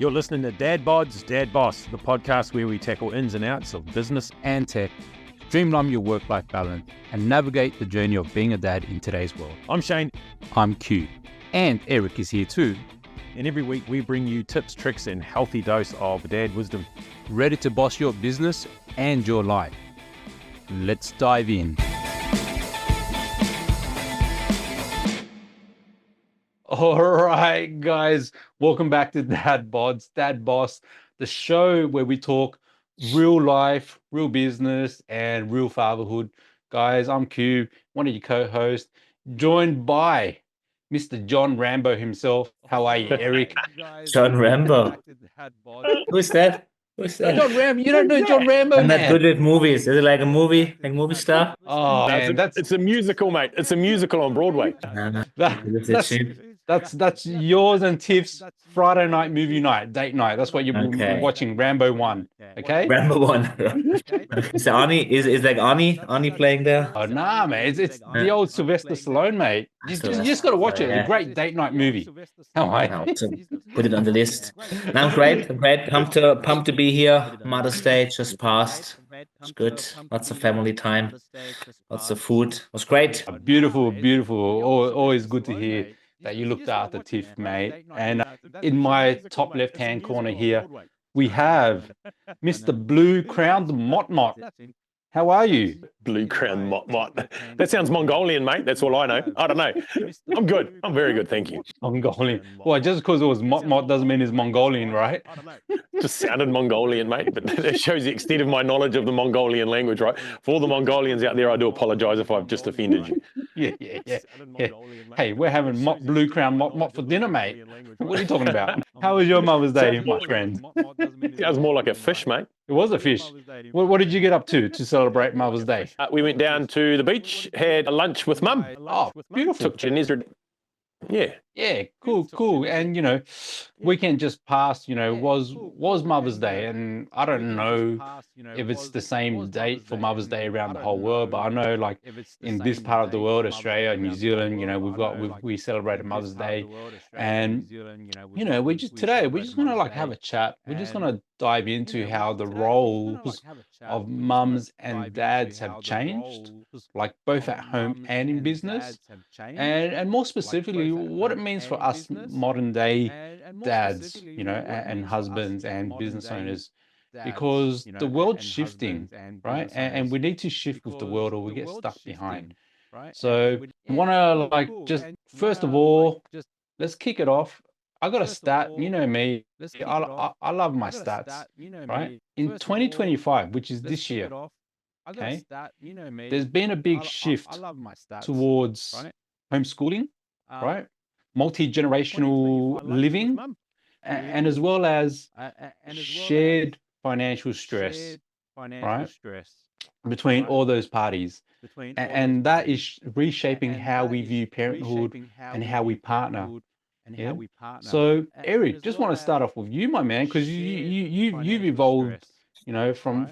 You're listening to DadBods, DadBoss, the podcast where we tackle ins and outs of business and tech, streamline your work-life balance, and navigate the journey of being a dad in today's world. I'm Shane. I'm Q. And Eric is here too. And every week we bring you tips, tricks, and healthy dose of dad wisdom. Ready to boss your business and your life. Let's dive in. All right, guys, welcome back to DadBods, DadBoss, the show where we talk real life, real business, and real fatherhood. Guys, I'm Q, one of your co-hosts, joined by Mr. John Rambo himself. How are you, Eric? John Rambo. Who's that? John Rambo. You don't know John Rambo, I'm man. not good with movies. Is it like a movie, like movie star? Oh, man, it's a musical, mate. It's a musical on Broadway. That's yours and Tiff's Friday night movie night, date night. That's what you're watching, Rambo 1. Okay? Rambo 1. Is Arnie, is like Arnie playing there? Oh, nah, man. It's the old Sylvester Stallone, mate. You just got to watch it. It's a great date night movie. All right. So put it on the list. No, I'm great. Pumped to be here. Mother's Day just passed. It's good. Lots of family time. Lots of food. It was great. Beautiful. Always good to hear that you looked after Tiff, mate. And in my top left-hand corner here, we have Mr. Blue Crowned Mott Mott. How are you? Blue Crown Mott Mott. That sounds Mongolian, mate. That's all I know. I don't know. I'm good. I'm very good, thank you. Mongolian. Well, just because it was Mott Mott doesn't mean it's Mongolian, right? Just sounded Mongolian, mate. But that shows the extent of my knowledge of the Mongolian language, right? For all the Mongolians out there, I do apologize if I've just offended you. Yeah. Hey, we're having Blue Crown Mott Mott for dinner, mate. What are you talking about? How was your Mother's Day, my friend? That was more like a fish, mate. It was a fish. What did you get up to celebrate Mother's Day? We went down to the beach, had a lunch with Mum. Oh, beautiful. Took Janezra. Yeah, cool. And weekend just passed, was Mother's Day, and I don't know if it's the same date for Mother's Day around the whole world, but I know like in this part of the world, Australia, New Zealand, we celebrated Mother's Day, and we're just gonna like have a chat. We're just gonna dive into how the roles of mums and dads have changed, like both at home and in business, and more specifically what it means for us modern day dads, and husbands and business owners, because the world's shifting, right? And we need to shift with the world or we get stuck behind. So I want to just first of all, let's kick it off. I got a stat, you know me, I love my stats, right? In 2025, which is this year, okay, there's been a big shift towards homeschooling, right? Multi-generational living, and as well as shared financial stress, right? Between all those parties. And that is reshaping how we view parenthood and how we partner. Yeah. So Eric, just want to start off with you, my man, because you've evolved, from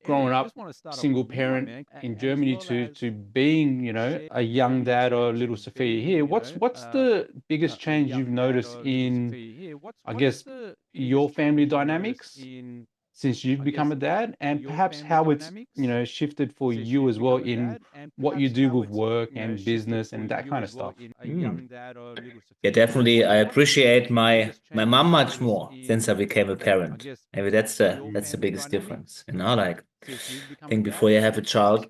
growing up single parent in Germany to being, a young dad or little Sophia here. What's the biggest change you've noticed in, I guess, your family dynamics since you've become a dad, and perhaps how it's shifted for you as well in what you do with work and business and that kind of stuff? Yeah, definitely. I appreciate my mom much more since I became a parent. Maybe that's the biggest difference. Like I think before you have a child,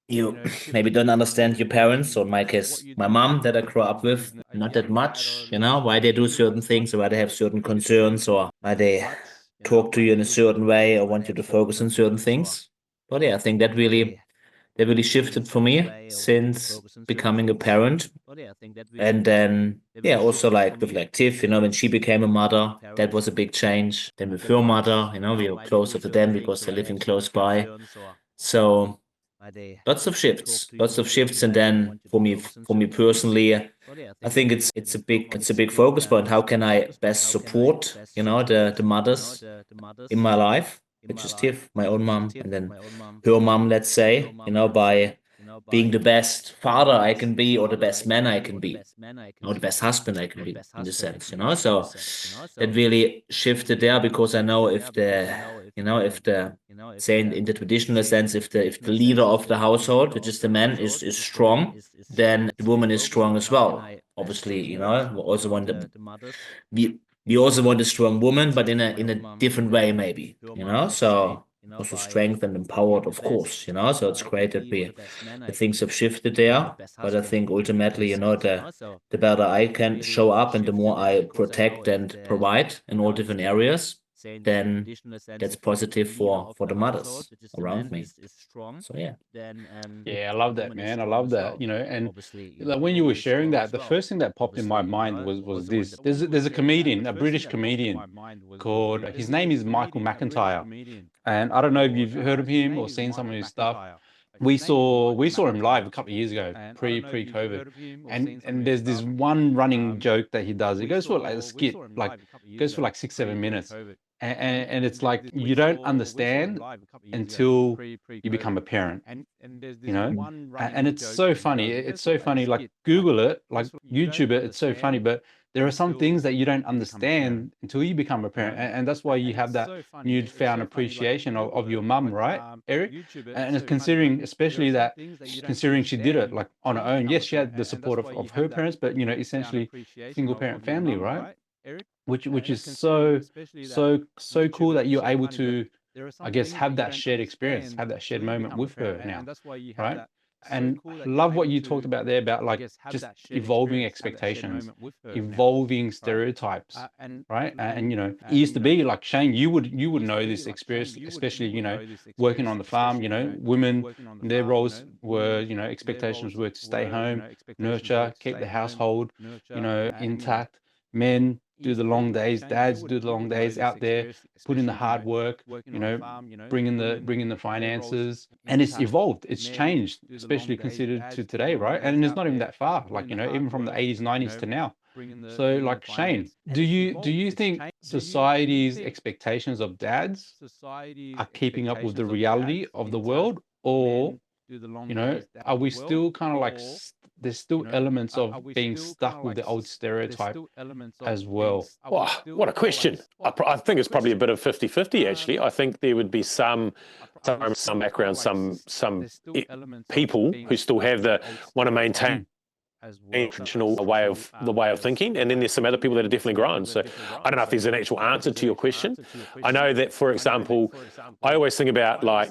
you maybe don't understand your parents, or in my case, my mom that I grew up with, not that much, why they do certain things, or why they have certain concerns, or why they talk to you in a certain way or want you to focus on certain things. But yeah, I think that really shifted for me since becoming a parent. And then also like with like Tiff, when she became a mother, that was a big change. Then with her mother, we were closer to them because they're living close by. So lots of shifts. And then for me personally, I think it's a big focus point. How can I best support, the mothers in my life, which is Tiff, my own mom, and then her mom, let's say, by being the best father I can be, or the best man I can be, or the best husband I can be, in the sense, So that really shifted there, because I know if the say in the traditional sense, if the leader of the household, which is the man, is strong, then the woman is strong as well. Obviously, we also want we also want a strong woman, but in a different way, maybe, so also strength and empowered, of course, so it's great that the things have shifted there. But I think ultimately, the better I can show up and the more I protect and provide in all different areas, then that's positive for the mothers around me. So yeah. Yeah, I love that, man. I love that. And like, when you were sharing that, the first thing that popped in my mind was this. There's a comedian, a British comedian called, his name is Michael McIntyre. And I don't know if you've heard of him or seen some of his stuff. We saw him live a couple of years ago, pre-COVID, and there's this one running joke that he does. It goes for like a skit, like goes for like 6-7 minutes, and it's like you don't understand until you become a parent, and it's so funny. It's so funny. Like Google it, like YouTube it. It's so funny, but there are some things that you don't understand until you become a parent, and that's why you have that newfound appreciation of your mum, right, Eric? And it's considering, especially that, considering she did it like on her own. Yes, she had the support of her parents, but essentially single parent family, right? Which is so cool that you're able to, I guess, have that shared experience, have that shared moment with her now, right? And I love what you talked about there about like just evolving expectations, evolving stereotypes, right? And it used to be like, Shane, you would know this experience, especially working on the farm. Women, their roles were, expectations were to stay home, nurture, keep the household, intact. Men do the long days, dads do the long days out there, put in the hard work, bring in the finances, and it's evolved, it's changed, especially considered to today, right? And it's not even that far, like even from the 80s, 90s to now. So like, Shane, do you think society's expectations of dads are keeping up with the reality of the world, or are we still kind of like there's still elements of being stuck with the old stereotype as well? Wow, what a question. I think it's probably a bit of 50-50, actually. I think there would be some background, some people who still want to maintain traditional way of thinking, and then there's some other people that are definitely grown. So I don't know if there's an actual answer to your question. I know that, for example, I always think about I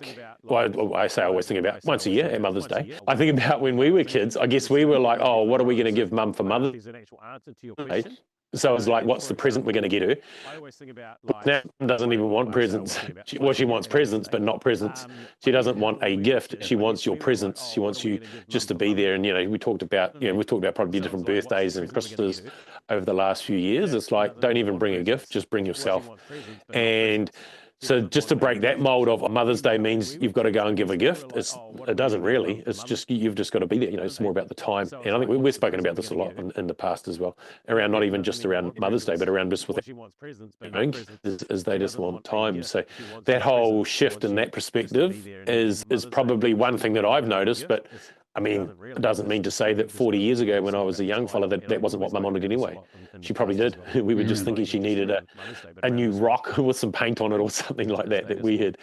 always think about once a year at Mother's Day. I think about when we were kids. I guess we were like, oh, what are we going to give Mum for Mother's Day? So it's like, what's the present we're going to get her? But now Mum doesn't even want presents. She wants presents, but not presents. She doesn't want a gift. She wants your presence. She wants you just to be there. And we talked about probably different birthdays and Christmases over the last few years. It's like, don't even bring a gift, just bring yourself. And so just to break that mold of Mother's Day means you've got to go and give a gift, it doesn't really. It's just, you've just got to be there. It's more about the time. And I think we've spoken about this a lot in the past as well, around not even just around Mother's Day, but around just with as they just want time. So that whole shift in that perspective is probably one thing that I've noticed. But I mean, it doesn't mean to say that 40 years ago when I was a young fella that wasn't what Mum wanted anyway. She probably did. We were just thinking she needed a new rock with some paint on it or something like that we had,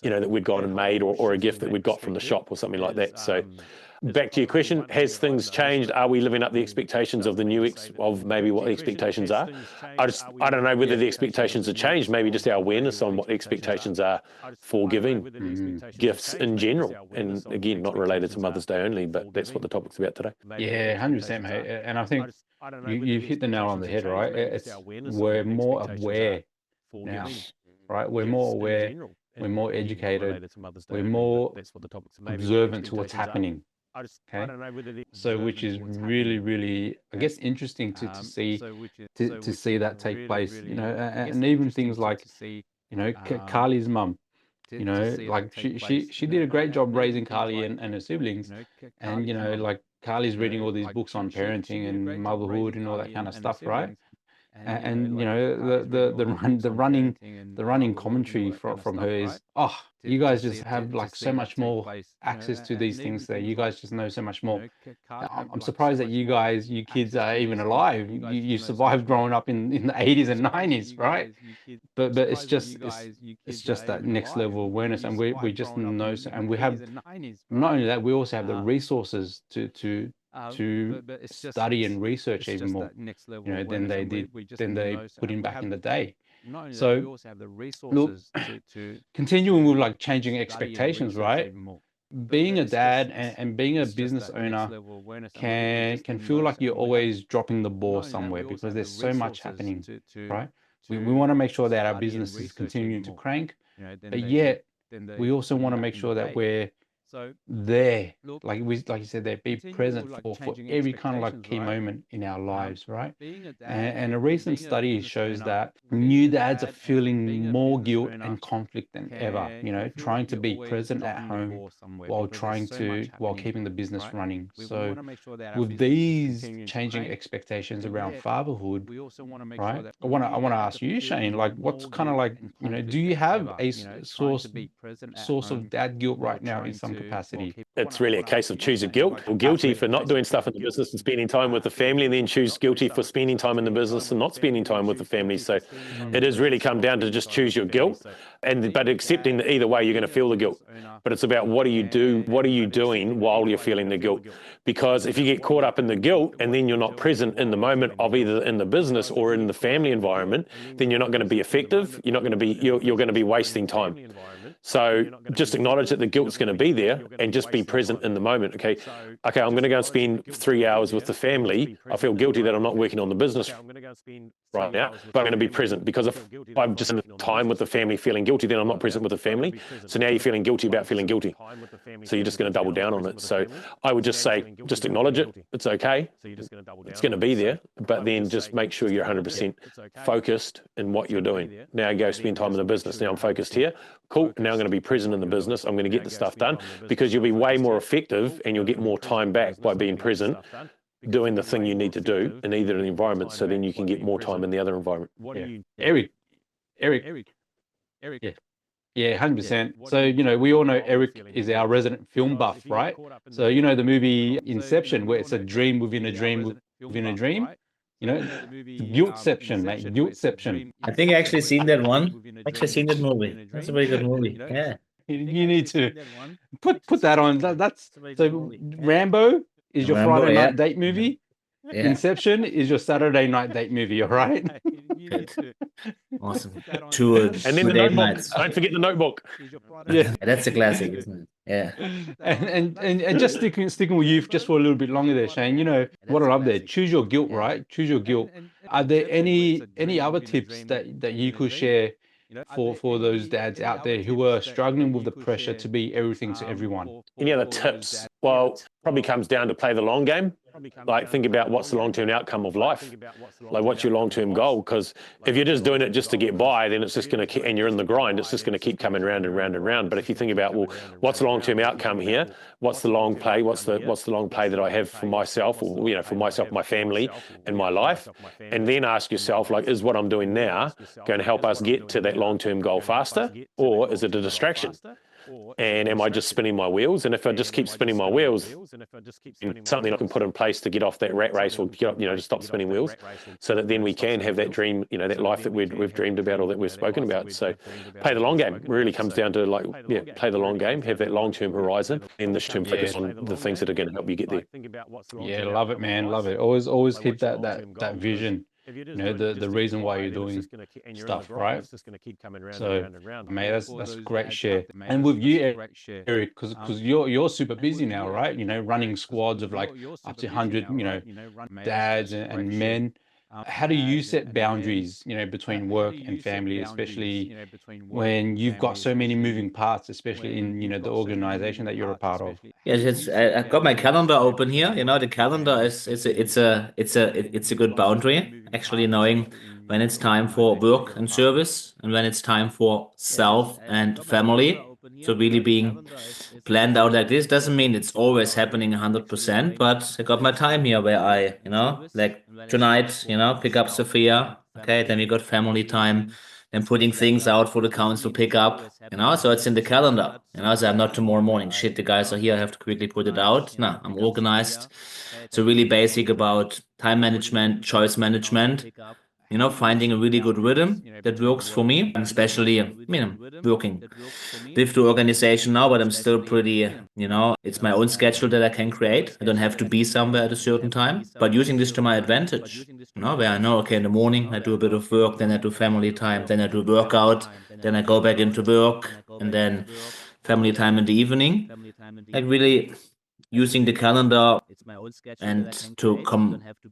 that we'd gone and made, or a gift that we'd got from the shop or something like that. So back to your question, has things changed? Are we living up the expectations of the new of maybe what the expectations are? I don't know whether the expectations have changed, maybe just our awareness on what the expectations are for giving gifts in general. And again, not related to Mother's Day only, but that's what the topic's about today. Yeah, 100%, mate. And I think you've hit the nail on the head, right? We're more aware now, right? We're more aware, we're more educated, we're more observant to what's happening. Okay, so which is really, really, I guess, interesting to see that take place. And even things like, Carly's mum. Like she did a great job raising Carly and her siblings, and like Carly's reading all these books on parenting and motherhood and all that kind of stuff, right? And you know, the running commentary from her is, oh, you guys just have like so much more access to these things there. You guys just know so much more. I'm surprised that you kids are even alive. You survived growing up in the 80s and 90s, right? But it's just that next level awareness, and we just know, and we have, not only that, we also have the resources to study and research even more, you know, than they put in back in the day. So look, continuing with like changing expectations, right? Being a dad and being a business owner can feel like you're always dropping the ball somewhere, because there's so much happening, right? We want to make sure that our business is continuing to crank, but yet we also want to make sure that we're there, like you said, there, be present for every kind of like key moment in our lives, right? And a recent study shows that new dads are feeling more guilt and conflict than ever, you know, trying to be present at home while keeping the business running. So with these changing expectations around fatherhood, right, I want to ask you, Shane, like, what's kind of like, you know, do you have a source of dad guilt right now in some capacity? It's really a case of choose a guilt, or guilty for not doing stuff in the business and spending time with the family, and then choose guilty for spending time in the business and not spending time with the family. So it has really come down to just choose your guilt, but accepting that either way you're going to feel the guilt. But it's about what are you doing while you're feeling the guilt? Because if you get caught up in the guilt and then you're not present in the moment of either in the business or in the family environment, then you're not going to be effective. You're going to be wasting time. So just acknowledge that the guilt's going to be there and just be present in the moment. Okay, I'm going to go and spend 3 hours with the family. I feel guilty that I'm not working on the business right now, but I'm going to be present, because if I'm just in time with the family feeling guilty, then I'm not present with the family. So now you're feeling guilty about feeling guilty. So you're just going to double down on it. So I would just say, just acknowledge it. It's okay. It's going to be there, but then just make sure you're 100% focused in what you're doing. Now go spend time in the business. Now I'm focused here. Cool. Now I'm going to be present in the business. I'm going to get the stuff done, because you'll be way more effective and you'll get more time back by being present, doing the thing you need to do in either environment, so then you can get more time in the other environment. Eric. Yeah, 100%. So, you know, we all know Eric is our resident film buff, right? So, you know, the movie Inception, where it's a dream within a dream within a dream, you know, guiltception, mate, guiltception. I think I actually seen that one. Actually seen that movie. That's a very good movie. Yeah. You need to put that on. That's so Rambo is your Friday night date movie. Yeah. Inception is your Saturday night date movie, all right? Good. Awesome. And then the notebook. Don't forget the notebook. Yeah, that's a classic, isn't it? Yeah. And just sticking with you just for a little bit longer there, Shane. You know what I love there. Choose your guilt, right? Choose your guilt. Are there any other tips that you could share for those dads out there who are struggling with the pressure to be everything to everyone? Any other tips? Well, probably comes down to play the long game. Like, think about what's the long-term outcome of life. Like, what's your long-term goal? Because if you're just doing it just to get by, then it's just going to, and you're in the grind, it's just going to keep coming round and round and round. But if you think about, well, what's the long-term outcome here? What's the long play? What's the long play that I have for myself, or, you know, for myself, my family, and my life? And then ask yourself, like, is what I'm doing now going to help us get to that long-term goal faster, or is it a distraction? And am I just spinning my wheels? And if I just keep spinning my wheels, something I can put in place to get off that rat race, or get up, you know, to stop spinning wheels, so that then we can have that dream, you know, that life that we've dreamed about, or that we've spoken about. So play the long game. It really comes down to, like, play the long game, have that long-term horizon, and the short-term focus on the things that are going to help you get there. Yeah, love it, man. Love it. Always keep that vision. You know, the reason why you're doing stuff, right? So, mate, that's great share. And with you, Eric, because you're super busy now, right? You know, running squads of like up to 100, you know, dads and men. How do you set boundaries, you know, between work and family, especially when you've got so many moving parts, especially in, you know, the organization that you're a part of? Yes, I've got my calendar open here. You know, the calendar it's a good boundary, actually, knowing when it's time for work and service and when it's time for self and family. So really being planned out like this doesn't mean it's always happening 100%, but I got my time here where I, like tonight, pick up Sophia. Okay, then we got family time, then putting things out for the council pick up, so it's in the calendar, so I'm not tomorrow morning. Shit, the guys are here, I have to quickly put it out. No, I'm organized. So really basic about time management, choice management, finding a really good rhythm that works for me, and especially, working with the organization now, but I'm still pretty, it's my own schedule that I can create. I don't have to be somewhere at a certain time, but using this to my advantage, where I know, okay, in the morning I do a bit of work, then I do family time, then I do workout, then I go back into work, and then family time in the evening. Like really using the calendar and to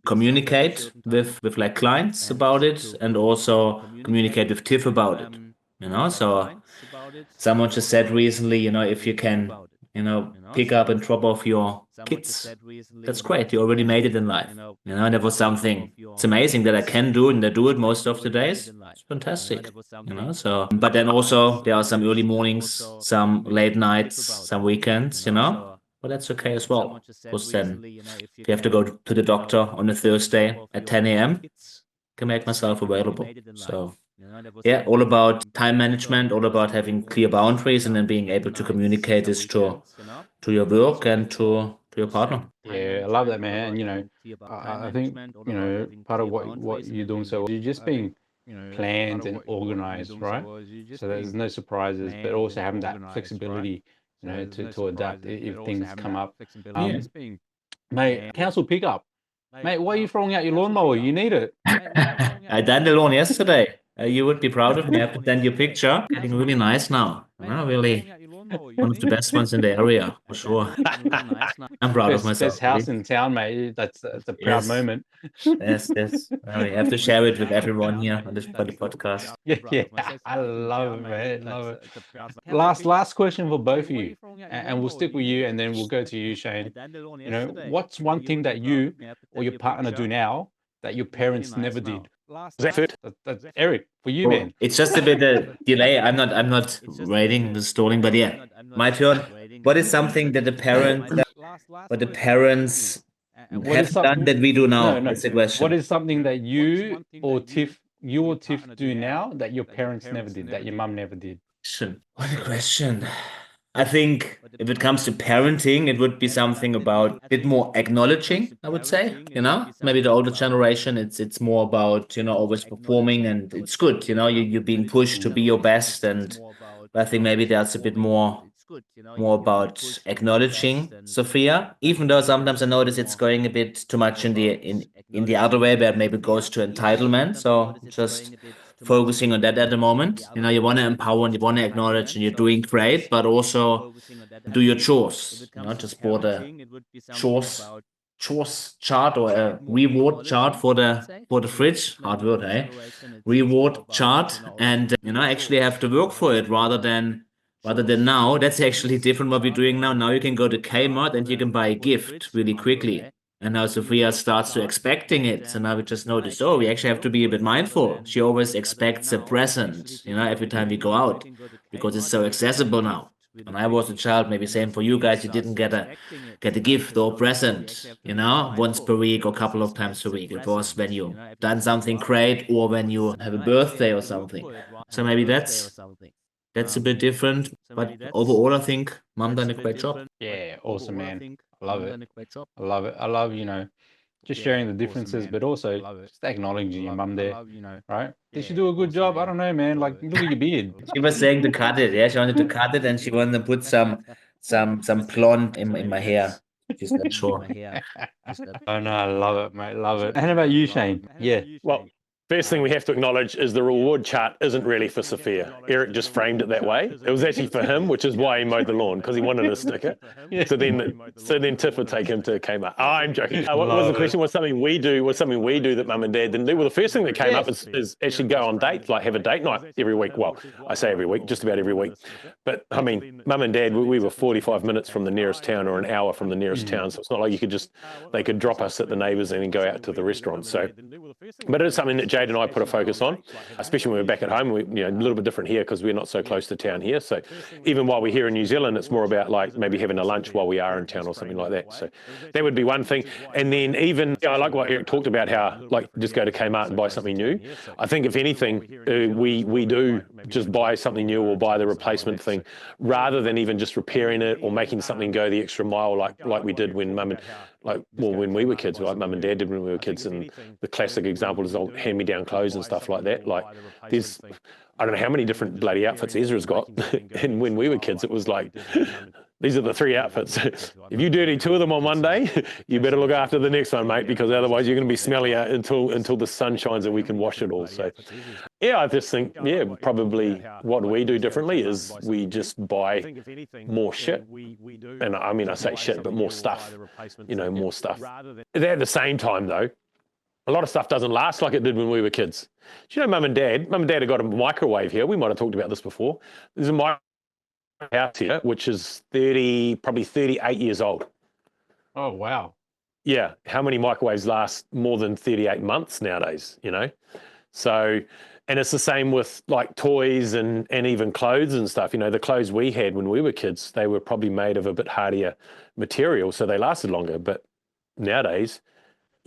communicate with like clients about it, and also communicate with Tiff about it. So someone just said recently, if you can, pick up and drop off your kids, that's great. You already made it in life. And that was something, it's amazing that I can do and I do it most of the days. It's fantastic. So, but then also there are some early mornings, some late nights, some weekends, but that's okay as well. Because then if you have to go to the doctor on a Thursday at 10 a.m., can make myself available. So yeah, all about time management, all about having clear boundaries and then being able to communicate this to your work and to your partner. Yeah, I love that, man. And I think part of what you're doing so well, you're just being planned and organized, right? So there's no surprises, but also having that flexibility, to adapt if things come up. Mate, council pickup. Mate, why are you throwing out your lawnmower? You need it. I done the lawn yesterday. You would be proud of me. I have to send you a picture. Getting really nice now. Really one of the best ones in the area, for sure. I'm proud of myself. Best house in town, mate. That's a proud moment. Yes. Well, we have to share it with everyone here on the podcast. Yeah. I love it, man. Love it. Last question for both of you, and we'll stick with you, and then we'll go to you, Shane. What's one thing that you or your partner do now that your parents never did? Is that it? That's Eric, for you, man. It's just a bit of delay. I'm not waiting, the stalling, but yeah, my turn. What is something that the parents have done that we do now? No. That's the question. What is something that you or Tiff do now that your parents never did, that your mum never did? What a question. I think if it comes to parenting, it would be something about a bit more acknowledging, I would say, maybe the older generation, it's more about, always performing, and it's good, you're being pushed to be your best. And I think maybe that's a bit more about acknowledging Sophia, even though sometimes I notice it's going a bit too much in the other way, where it maybe goes to entitlement. So just focusing on that at the moment. You want to empower and you want to acknowledge, and you're doing great, but also do your chores. Just bought a chores chart or a reward chart for the fridge. Hard word, eh? Reward chart, and actually have to work for it rather than now. That's actually different what we're doing now. Now you can go to Kmart and you can buy a gift really quickly. And now Sophia starts to expecting it. So now we just noticed, we actually have to be a bit mindful. She always expects a present, every time we go out, because it's so accessible now. When I was a child, maybe same for you guys, you didn't get a gift or present, once per week or a couple of times a week. It was when you done something great or when you have a birthday or something. So maybe that's a bit different, but overall, I think Mom done a great job. Yeah, awesome, man. I love it. I love it. I love, just sharing the differences, but also just acknowledging your mum there, right? Did she do a good job? I don't know, man. Like, look at your beard. She was saying to cut it. Yeah, she wanted to cut it, and she wanted to put some blonde in my hair. She's not sure. Oh no, I love it, mate. Love it. And how about you, Shane? Yeah. Well, first thing we have to acknowledge is the reward chart isn't really for Sophia. Eric just framed it that way. It was actually for him, which is why he mowed the lawn, because he wanted a sticker. So then Tiff would take him to Kmart. Oh, I'm joking. What was the question? What's something we do that Mum and Dad didn't do? Well, the first thing that came up is actually go on dates, like have a date night every week. Well, I say every week, just about every week. But I mean, Mum and Dad, we were 45 minutes from the nearest town or an hour from the nearest town. So it's not like they could drop us at the neighbours and then go out to the restaurant. So But it's something that Jade and I put a focus on, especially when we're back at home. We, a little bit different here because we're not so close to town here. So even while we're here in New Zealand, it's more about like maybe having a lunch while we are in town or something like that. So that would be one thing. And then even, I like what Eric talked about, how like just go to Kmart and buy something new. I think if anything, we do just buy something new or buy the replacement thing rather than even just repairing it or making something go the extra mile like we did when when we were kids, like Mum and Dad did when we were kids. And the classic example is old hand-me-down clothes and stuff like that. Like there's, I don't know how many different bloody outfits Ezra's got. And when we were kids, it was like, these are the 3 outfits. If you dirty 2 of them on one day, you better look after the next one, mate, because otherwise you're going to be smelly until the sun shines and we can wash it all. So, yeah, I just think, probably what we do differently is we just buy more shit. And I mean, I say shit, but more stuff, more stuff. At the same time, though, a lot of stuff doesn't last like it did when we were kids. Do you know Mum and Dad have got a microwave here. We might have talked about this before. There's a microwave house here, which is probably 38 years old. Oh, wow. Yeah. How many microwaves last more than 38 months nowadays, So, and it's the same with like toys and even clothes and stuff. The clothes we had when we were kids, they were probably made of a bit hardier material, so they lasted longer. But nowadays,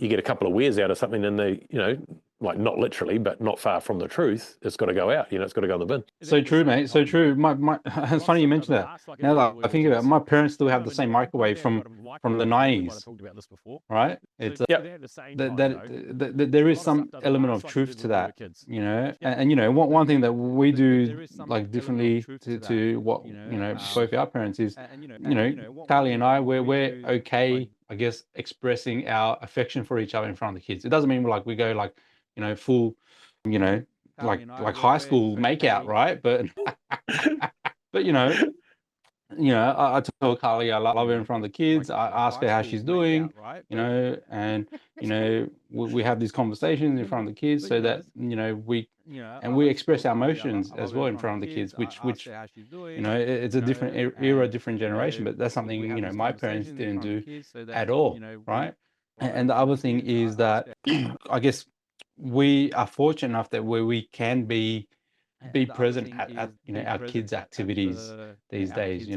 you get a couple of wears out of something and they, like not literally, but not far from the truth, it's got to go out, it's got to go in the bin. So true, mate. So true. It's funny you mentioned that. Now that I think about it, my parents still have the same microwave from the 90s, right? It's there is some element of truth to that, and one thing that we do like differently to what both our parents is, Carly and I, we're okay, I guess, expressing our affection for each other in front of the kids. It doesn't mean like we go like full, like high school makeout, right? But I tell Carly I love her in front of the kids. I ask her how she's doing, and we have these conversations in front of the kids so that we express our emotions as well in front of the kids, which it's a different era, different generation, but that's something my parents didn't do at all, right? And the other thing is that I guess we are fortunate enough that where we can be present at our kids' activities these days,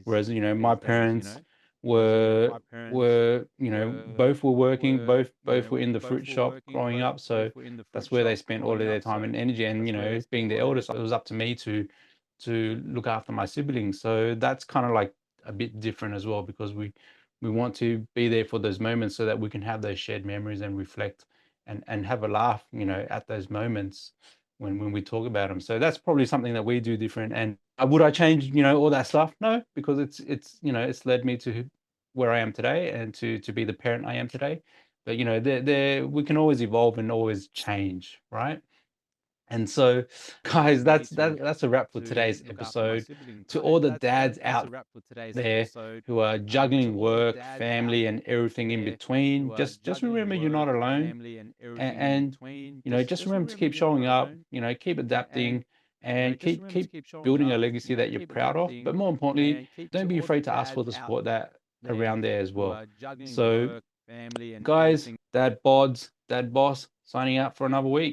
whereas my parents were both were working, both were in the fruit shop growing up, so that's where they spent all of their time and energy. And being the eldest, it was up to me to look after my siblings. So that's kind of like a bit different as well, because we want to be there for those moments so that we can have those shared memories and reflect and have a laugh, at those moments when we talk about them. So that's probably something that we do different. And would I change, all that stuff? No, because it's led me to where I am today and to be the parent I am today. But we can always evolve and always change, right? And so, guys, that's a wrap for today's episode. To all the dads out there who are juggling work, family, and everything in between, just remember you're not alone. And just remember to keep showing up. Keep adapting, and keep building a legacy that you're proud of. But more importantly, don't be afraid to ask for the support that around there as well. So, guys, DadBods, DadBoss, signing out for another week.